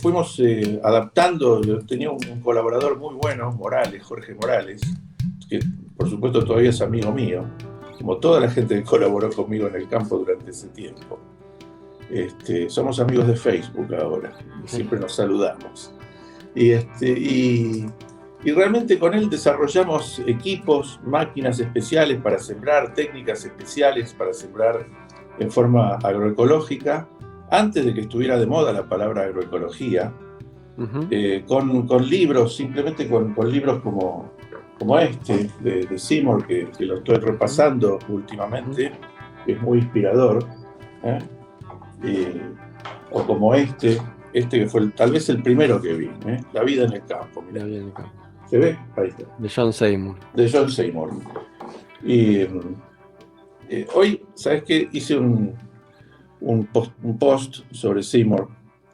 fuimos adaptando. Yo tenía un colaborador muy bueno, Morales, Jorge Morales, que por supuesto todavía es amigo mío, como toda la gente que colaboró conmigo en el campo durante ese tiempo. Somos amigos de Facebook ahora, y Sí. siempre nos saludamos. Y, y realmente con él desarrollamos equipos, máquinas especiales para sembrar, técnicas especiales para sembrar en forma agroecológica, antes de que estuviera de moda la palabra agroecología, Ujú. con libros, simplemente con libros como este de Seymour, que lo estoy Ujú. repasando Ujú. últimamente, que es muy inspirador, ¿eh? Eh, o como este que fue tal vez el primero que vi, ¿eh? La vida en el campo, mirá. La vida en el campo. ¿Se ve? Ahí está. De John Seymour. De John Seymour. Y hoy, ¿sabes qué? Hice un post sobre Seymour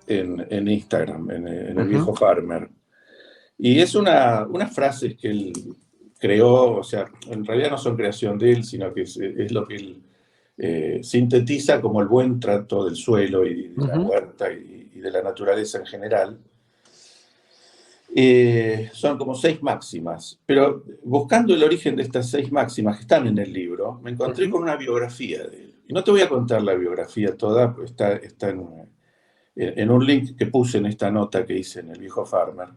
en Instagram, en el Ujú. viejo Farmer. Y es unas frases que él creó, o sea, en realidad no son creación de él, sino que es lo que él sintetiza como el buen trato del suelo y de la Ujú. huerta y de la naturaleza en general. Son como 6 máximas, pero buscando el origen de estas 6 máximas que están en el libro, me encontré Ujú. con una biografía de él. Y no te voy a contar la biografía toda, pues está en un link que puse en esta nota que hice en El Viejo Farmer.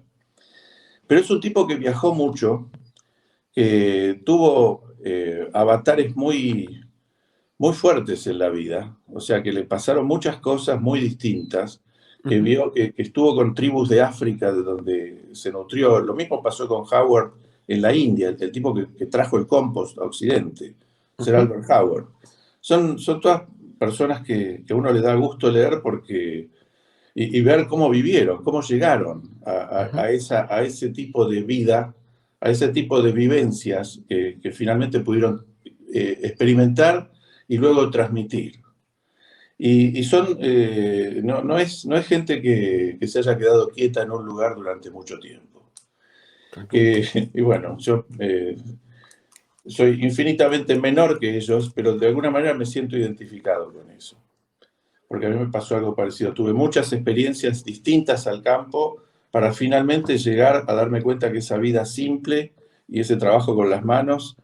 Pero es un tipo que viajó mucho, que tuvo avatares muy fuertes en la vida, o sea que le pasaron muchas cosas muy distintas, que Ujú. vio que estuvo con tribus de África de donde se nutrió. Lo mismo pasó con Howard en la India, el tipo que trajo el compost a Occidente, Sir Ujú. Albert Howard. Son todas personas que a uno le da gusto leer porque, y ver cómo vivieron, cómo llegaron Ujú. a ese tipo de vida, a ese tipo de vivencias que finalmente pudieron experimentar y luego transmitir. No es gente que se haya quedado quieta en un lugar durante mucho tiempo. Tal cual. Y bueno, yo soy infinitamente menor que ellos, pero de alguna manera me siento identificado con eso. Porque a mí me pasó algo parecido. Tuve muchas experiencias distintas al campo para finalmente llegar a darme cuenta que esa vida simple y ese trabajo con las manos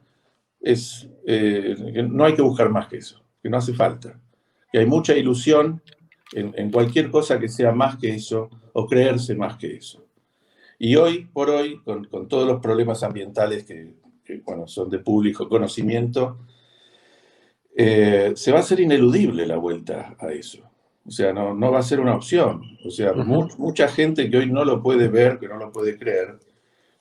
que no hay que buscar más que eso, que no hace falta. Que hay mucha ilusión en cualquier cosa que sea más que eso o creerse más que eso. Y hoy por hoy, con todos los problemas ambientales que, bueno, son de público conocimiento, se va a hacer ineludible la vuelta a eso. O sea, no va a ser una opción. O sea, Ujú. mucha gente que hoy no lo puede ver, que no lo puede creer,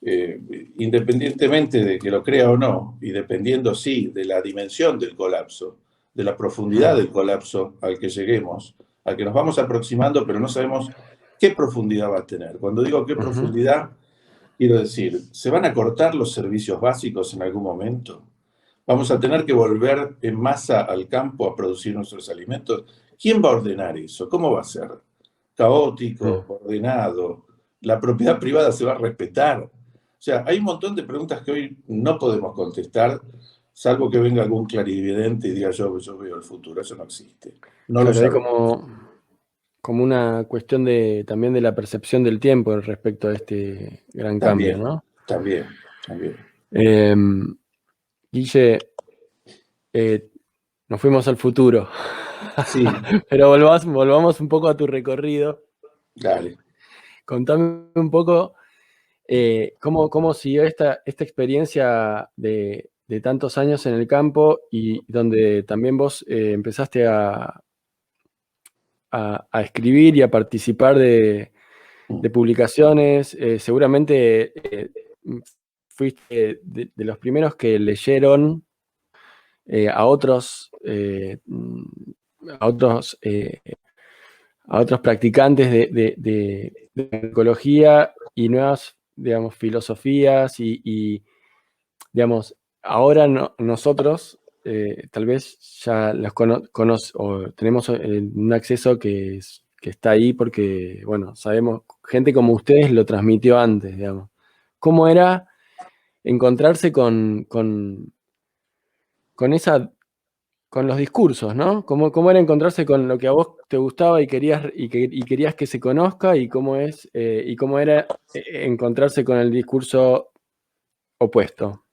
eh, independientemente de que lo crea o no, y dependiendo, sí, de la dimensión del colapso, de la profundidad del colapso al que lleguemos, al que nos vamos aproximando, pero no sabemos qué profundidad va a tener. Cuando digo qué Ujú. profundidad, quiero decir, ¿se van a cortar los servicios básicos en algún momento? ¿Vamos a tener que volver en masa al campo a producir nuestros alimentos? ¿Quién va a ordenar eso? ¿Cómo va a ser? ¿Caótico? Mm. ¿Ordenado? ¿La propiedad privada se va a respetar? O sea, hay un montón de preguntas que hoy no podemos contestar, salvo que venga algún clarividente y diga yo veo el futuro. Eso no existe. No lo Claro, hay sabemos. como una cuestión también de la percepción del tiempo respecto a este gran cambio, También, ¿no? también. Eh, Guille, eh, nos fuimos al futuro, Sí, pero volvamos un poco a tu recorrido. dale. Contame un poco cómo siguió esta experiencia de tantos años en el campo y donde también vos empezaste a escribir y a participar de publicaciones. Seguramente fuiste de los primeros que leyeron a otros, a otros, a otros practicantes de ecología y nuevas, digamos, filosofías digamos, ahora nosotros tal vez ya las o tenemos un acceso que está ahí porque, bueno, sabemos, gente como ustedes lo transmitió antes, digamos. ¿Cómo era encontrarse con esa con los discursos, ¿no? ¿Cómo era encontrarse con lo que a vos te gustaba y querías que se conozca y cómo era encontrarse con el discurso opuesto?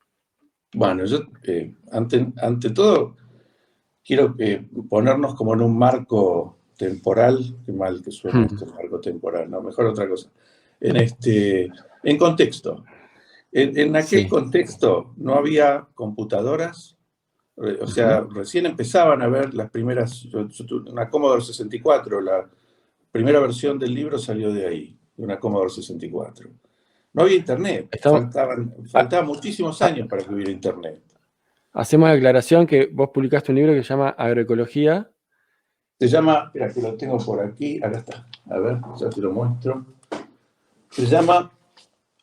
Bueno, yo ante todo quiero ponernos como en un marco temporal, qué mal que suena esto, marco temporal, no, mejor otra cosa, en contexto. En aquel Sí. contexto no había computadoras, o sea, recién empezaban a ver las primeras, una Commodore 64, la primera versión del libro salió de ahí, de una Commodore 64. No había internet, Estamos, ah, faltaban muchísimos ah, años para que hubiera internet. hacemos la aclaración que vos publicaste un libro que se llama Agroecología. Se llama, espera que lo tengo por aquí, acá está, a ver, ya te lo muestro. Se llama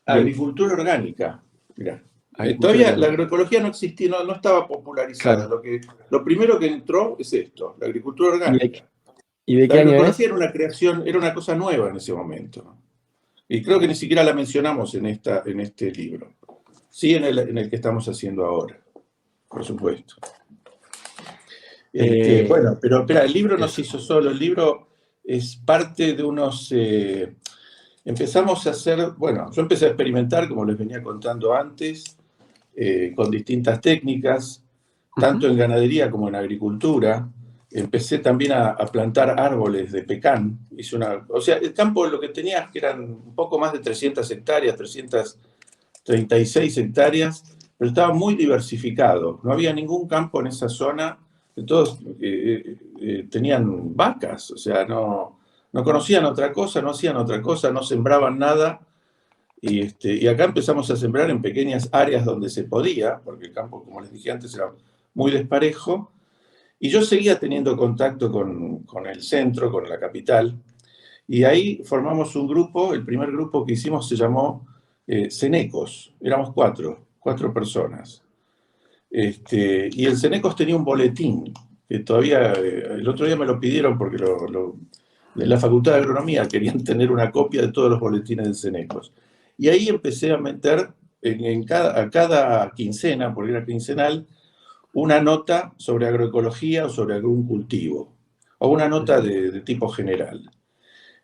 Bien, Agricultura Orgánica. Mirá, agricultura todavía la orgánica. agroecología no existía, no estaba popularizada. Claro. Lo primero que entró es esto, la agricultura ¿Y de, orgánica. y de La qué año agroecología es? era una creación, era una cosa nueva en ese momento. Y creo que ni siquiera la mencionamos en este libro. Sí en el que estamos haciendo ahora, por supuesto. Eh, Bueno, pero espera, el libro no se eso. hizo solo, el libro es parte de unos... empezamos a hacer, bueno, yo empecé a experimentar, como les venía contando antes, con distintas técnicas, tanto en ganadería como en agricultura. Empecé también a plantar árboles de pecán. O sea, el campo lo que tenía que eran un poco más de 300 hectáreas, 336 hectáreas, pero estaba muy diversificado. No había ningún campo en esa zona. Todos tenían vacas, o sea, no conocían otra cosa, no hacían otra cosa, no sembraban nada. Y acá empezamos a sembrar en pequeñas áreas donde se podía, porque el campo, como les dije antes, era muy desparejo. Y yo seguía teniendo contacto con el centro, con la capital. Y ahí formamos un grupo, el primer grupo que hicimos se llamó Cenecos. Éramos cuatro personas. Y el Cenecos tenía un boletín, que todavía, el otro día me lo pidieron porque de la Facultad de Agronomía querían tener una copia de todos los boletines del Cenecos. Y ahí empecé a meter a cada quincena, porque era quincenal, una nota sobre agroecología o sobre algún cultivo, o una nota de tipo general.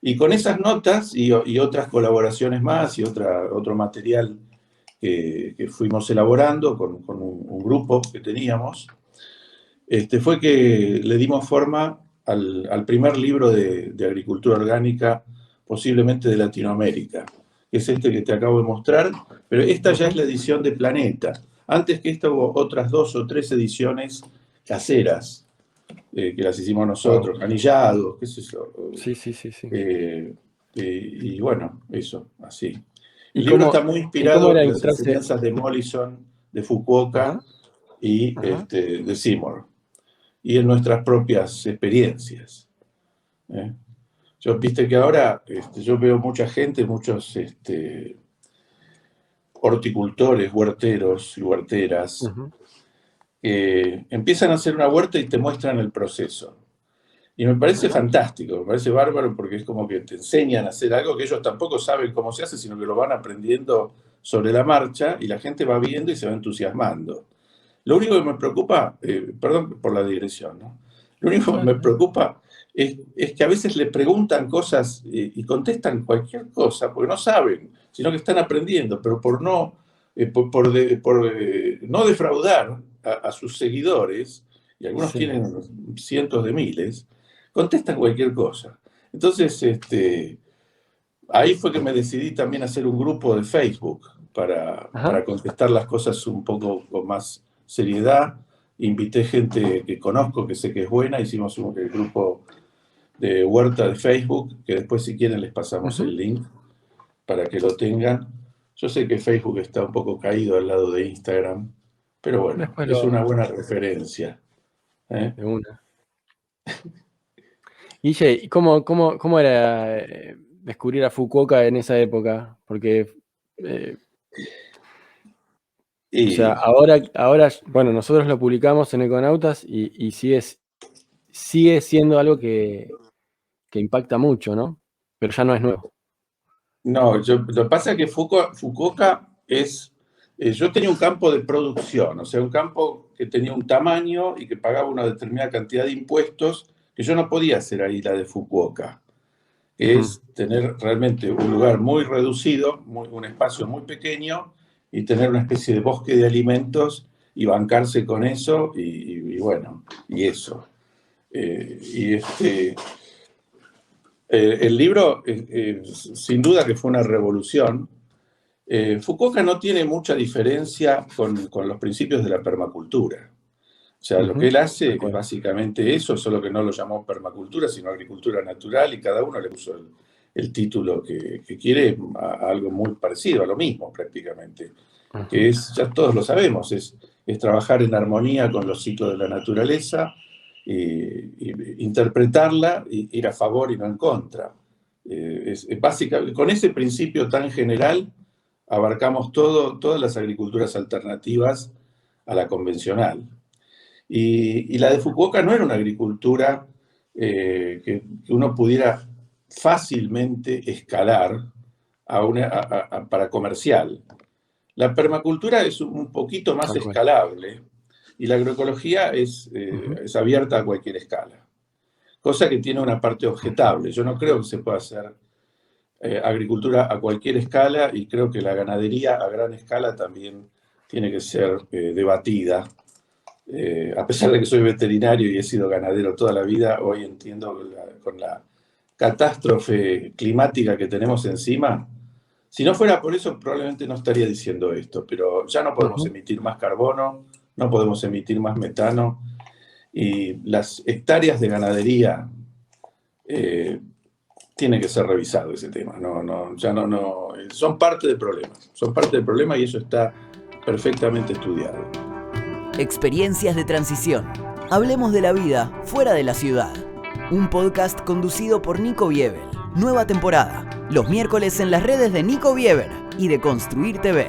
Y con esas notas y otras colaboraciones más y otro material que fuimos elaborando con un grupo que teníamos, fue que le dimos forma al primer libro de agricultura orgánica, posiblemente de Latinoamérica, que es este que te acabo de mostrar, pero esta ya es la edición de Planeta. Antes que esta hubo otras 2 o 3 ediciones caseras, que las hicimos Wow. nosotros, anillados, qué sé yo. Sí, sí, sí, sí. Y bueno, eso, así. El ¿Y libro está cómo, muy y cómo inspirado era en las encontrarse? enseñanzas de Mollison, de Fukuoka Ajá, y ajá. de Seymour, y en nuestras propias experiencias. ¿eh? Viste que ahora yo veo mucha gente, muchos horticultores, huerteros y huerteras, Ujú. que empiezan a hacer una huerta y te muestran el proceso. Y me parece Ajá. fantástico, me parece bárbaro porque es como que te enseñan a hacer algo que ellos tampoco saben cómo se hace, sino que lo van aprendiendo sobre la marcha y la gente va viendo y se va entusiasmando. Lo único que me preocupa, perdón por la digresión, ¿no? Lo único que No, me no. preocupa es que a veces le preguntan cosas y contestan cualquier cosa porque no saben, sino que están aprendiendo, pero por no defraudar a sus seguidores, y algunos Sí. tienen cientos de miles, contestan cualquier cosa. Entonces, ahí fue que me decidí también hacer un grupo de Facebook Ajá. para contestar las cosas un poco con más seriedad. Invité gente que conozco, que sé que es buena, hicimos el grupo de Huerta de Facebook, que después si quieren les pasamos Ujú. el link para que lo tengan. Yo sé que Facebook está un poco caído al lado de Instagram, pero bueno, Después es una lo. buena referencia. ¿eh? De una. Guille, ¿y cómo era descubrir a Fukuoka en esa época? Porque, eh, o sea, Y ahora, bueno, nosotros lo publicamos en Econautas y sigue siendo algo que impacta mucho, ¿no? Pero ya no es nuevo. no, lo que pasa es que Fukuoka es Yo tenía un campo de producción, o sea, un campo que tenía un tamaño y que pagaba una determinada cantidad de impuestos que yo no podía hacer ahí la de Fukuoka, que es tener realmente un lugar muy reducido, un espacio muy pequeño y tener una especie de bosque de alimentos y bancarse con eso y bueno, y eso. El libro, sin duda que fue una revolución. Fukuoka no tiene mucha diferencia con los principios de la permacultura. O sea, lo que él hace es básicamente eso, solo que no lo llamó permacultura, sino agricultura natural, y cada uno le puso el título que quiere a algo muy parecido, a lo mismo prácticamente. Que es, ya todos lo sabemos, es trabajar en armonía con los ciclos de la naturaleza, y interpretarla, y ir a favor y no en contra. Básicamente, con ese principio tan general, abarcamos todas las agriculturas alternativas a la convencional. Y la de Fukuoka no era una agricultura que uno pudiera fácilmente escalar para comercial. La permacultura es un poquito más escalable y la agroecología es abierta a cualquier escala, cosa que tiene una parte objetable. Yo no creo que se pueda hacer agricultura a cualquier escala, y creo que la ganadería a gran escala también tiene que ser debatida. A pesar de que soy veterinario y he sido ganadero toda la vida, hoy entiendo que con la catástrofe climática que tenemos encima, si no fuera por eso probablemente no estaría diciendo esto, pero ya no podemos emitir más carbono, no podemos emitir más metano, y las hectáreas de ganadería tiene que ser revisado ese tema. Son parte del problema, y eso está perfectamente estudiado. Experiencias de transición. Hablemos de la vida fuera de la ciudad. Un podcast conducido por Nico Bievel. Nueva temporada, los miércoles en las redes de Nico Bieber y de Construir TV.